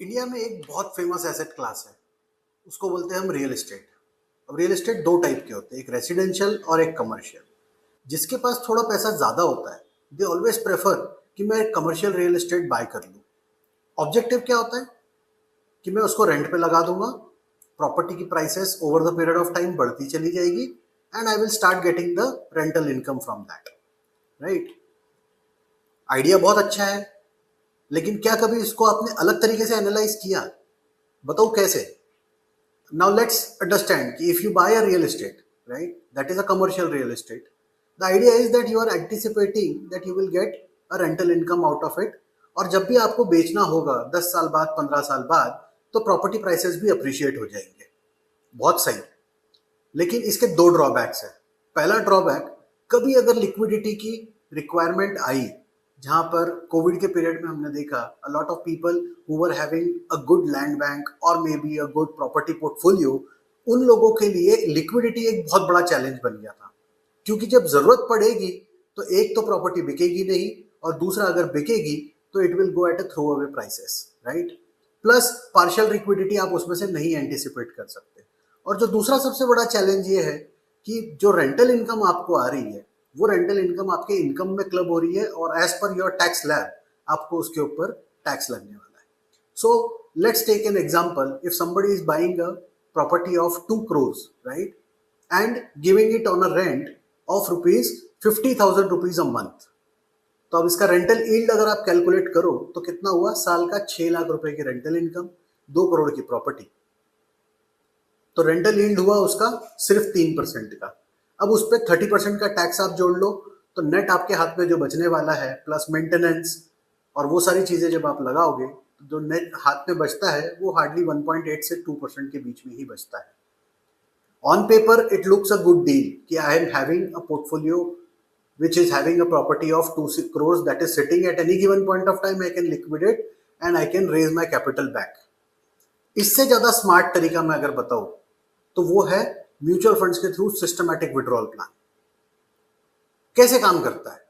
India में एक बहुत फेमस एसेट क्लास है। उसको बोलते हैं हम रियल एस्टेट। अब रियल एस्टेट दो टाइप के होते हैं, एक रेसिडेंशियल और एक कमर्शियल। जिसके पास थोड़ा पैसा ज़्यादा होता है दे ऑलवेज प्रेफर कि मैं कमर्शियल रियल एस्टेट बाय कर लूँ। ऑब्जेक्टिव क्या होता है कि मैं उसको रेंट पे लगा दूंगा, प्रॉपर्टी की prices over the period of time बढ़ती चली जाएगी and I will start getting the rental income from that. Right, idea बहुत अच्छा है, लेकिन क्या कभी इसको आपने अलग तरीके से एनालाइज किया? बताओ कैसे। Now let's understand if you buy a real estate, right, that is a commercial real estate. The idea is that you are anticipating that you will get a rental income out of it, और जब भी आपको बेचना होगा 10 साल बाद 15 साल बाद तो प्रॉपर्टी प्राइसेस भी अप्रिशिएट हो जाएंगे। बहुत सही, लेकिन इसके दो ड्रॉबैक्स है। पहला ड्रॉबैक, कभी अगर लिक्विडिटी की रिक्वायरमेंट आई, जहां पर कोविड के पीरियड में हमने देखा a lot of people who were having a good land bank और maybe a good property portfolio, उन लोगों के लिए लिक्विडिटी एक बहुत बड़ा चैलेंज बन गया था। क्योंकि जब जरूरत पड़ेगी तो एक तो प्रॉपर्टी बिकेगी नहीं, और दूसरा अगर बिकेगी तो it will go at a throw away prices, right. Plus partial liquidity आप उसमें से नहीं एंटिसिपेट कर सकते। और जो दूसरा सबसे बड़ा चैलेंज ये है कि जो रेंटल इनकम आपको आ रही है, वो रेंटल इनकम आपके इनकम में क्लब हो रही है, और as per your tax lab आपको उसके ऊपर टैक्स लगने वाला है। So let's take an example, if somebody is buying a property of 2 crores, right, and giving it on a rent of rupees 50,000 rupees a month. तो अब इसका rental yield अगर आप कैलकुलेट करो तो कितना हुआ? साल का 6 लाख रुपए की रेंटल इनकम, 2 करोड़ की प्रॉपर्टी। तो रेंटल यील्ड हुआ उसका सिर्फ 3% का। अब उस पर 30% का टैक्स आप जोड़ लो, तो नेट आपके हाथ में जो बचने वाला है प्लस मेंटेनेंस और वो सारी चीजें जब आप लगाओगे तो जो नेट हाथ में बचता है वो हार्डली 1.8 से 2% के बीच में ही बचता है। On paper it looks a good deal कि I am having a portfolio which is having a property of 2 crores that is sitting at any given point of time, I can liquidate and I can raise my capital back. इससे ज्यादा smart तरीका मैं अगर बताऊं तो वो है mutual funds के थ्रू सिस्टमैटिक विड्रॉल प्लान। कैसे काम करता है?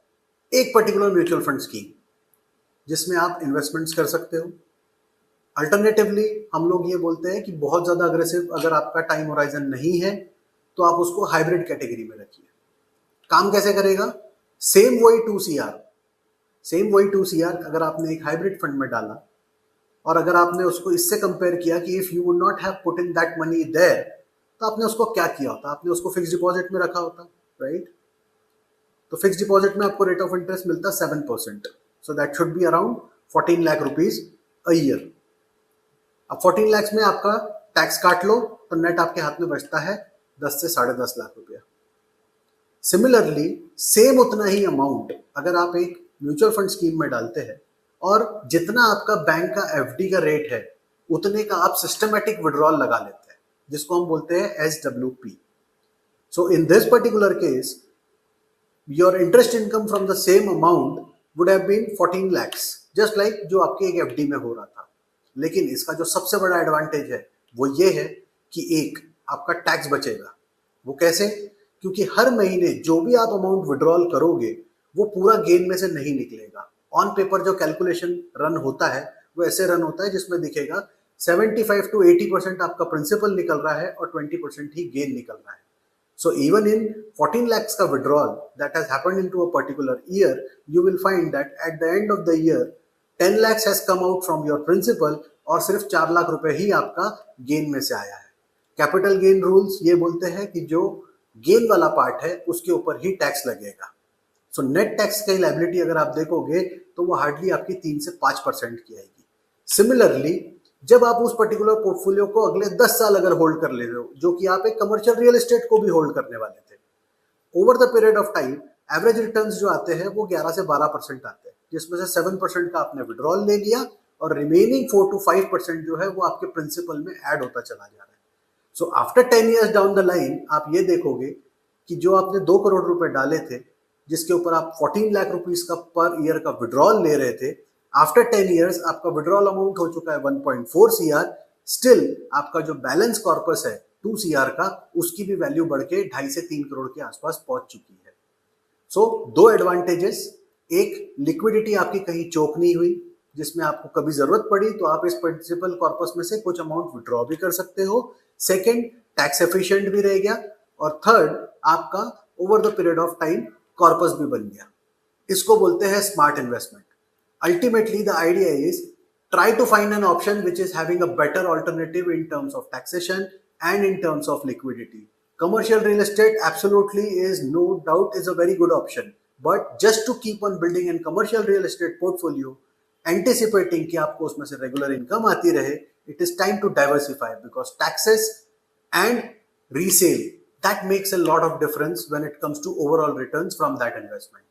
एक पर्टिकुलर म्यूचुअल फंड स्कीम जिसमें आप इन्वेस्टमेंट्स कर सकते हो। अल्टरनेटिवली हम लोग ये बोलते हैं कि बहुत ज्यादा अग्रेसिव अगर आपका टाइम होराइजन नहीं है तो आप उसको हाइब्रिड कैटेगरी में रखिए। काम कैसे करेगा? सेम वही 2 CR, सेम वही 2 CR अगर आपने एक हाइब्रिड फंड में डाला, और अगर आपने उसको इससे कंपेयर किया कि if you would not have put in that money there, तो आपने उसको क्या किया होता? आपने उसको फिक्स डिपॉजिट में रखा होता, राइट। तो फिक्स डिपॉजिट में आपको रेट ऑफ इंटरेस्ट मिलता 7%, so that should be around 14 lakh rupees a year. अब 14 लाख में आपका टैक्स काट लो तो नेट आपके हाथ में बचता है 10 से 10.5 लाख रुपया। सिमिलरली सेम उतना ही अमाउंट अगर आप एक म्यूचुअल फंड स्कीम में डालते हैं, और जितना आपका बैंक का एफडी का रेट है उतने का आप सिस्टमैटिक विड्रॉल लगा लेते हैं, जिसको हम बोलते हैं SWP। So in this particular case your interest income from the same amount would have been 14 lakhs, just like जो आपके एक एफडी में हो रहा था। लेकिन इसका जो सबसे बड़ा एडवांटेज है वो ये है कि एक, आपका टैक्स बचेगा। वो कैसे? क्योंकि हर महीने जो भी आप अमाउंट विड्रॉल करोगे वो पूरा गेन में से नहीं निकलेगा। ऑन पेपर जो कैलकुलेशन रन होता है वो ऐसे रन होता है जिसमें दिखेगा 75 to 80% आपका प्रिंसिपल निकल रहा है और 20% ही गेन निकल रहा है। So even in 14 lakhs का withdrawal that has happened into a particular year, you will find that at the end of the year 10 lakhs has come out from your principal, और सिर्फ 4 लाख रुपए ही आपका गेन में से आया है। कैपिटल गेन रूल्स ये बोलते हैं कि जो गेन वाला पार्ट है उसके ऊपर ही टैक्स लगेगा। सो नेट टैक्स की लायबिलिटी अगर आप देखोगे तो वो हार्डली आपकी 3 से 5% की आएगी। सिमिलरली जब आप उस पर्टिकुलर पोर्टफोलियो को अगले 10 साल अगर होल्ड कर ले रहे हो, जो कि आप एक कमर्शियल रियल एस्टेट को भी होल्ड करने वाले थे, over the period of time average returns जो आते हैं वो 11 से 12% आते हैं, जिसमें से 7% का आपने विड्रॉल ले लिया और रिमेनिंग 4 to 5% जो है वो आपके प्रिंसिपल में ऐड होता चला जा रहा है। So after 10 years down the line आप ये देखोगे कि जो आपने 2 करोड़ रुपए डाले थे, जिसके ऊपर आप 14 लाख रुपीस का पर ईयर का विड्रॉल ले रहे थे, आफ्टर 10 years आपका विड्रॉल अमाउंट हो चुका है 1.4 CR। स्टिल आपका जो बैलेंस कॉर्पस है 2 CR का, उसकी भी वैल्यू बढ़ के 2.5 से 3 करोड़ के आसपास पहुंच चुकी है। सो दो एडवांटेजेस, एक लिक्विडिटी आपकी कहीं चोक नहीं हुई, जिसमें आपको कभी जरूरत पड़ी तो आप इस प्रिंसिपल कॉर्पस में से कुछ अमाउंट विड्रॉ भी कर सकते हो। सेकंड, टैक्स एफिशिएंट भी रह गया। और थर्ड, आपका over the period of time corpus भी बन गया। इसको बोलते हैं smart investment. Ultimately the idea is try to find an option which is having a better alternative in terms of taxation and in terms of liquidity. Commercial real estate absolutely is no doubt is a very good option, but just to keep on building a commercial real estate portfolio, anticipating कि आपको उसमें से regular income आती रहे, it is time to diversify because taxes and resale, that makes a lot of difference when it comes to overall returns from that investment.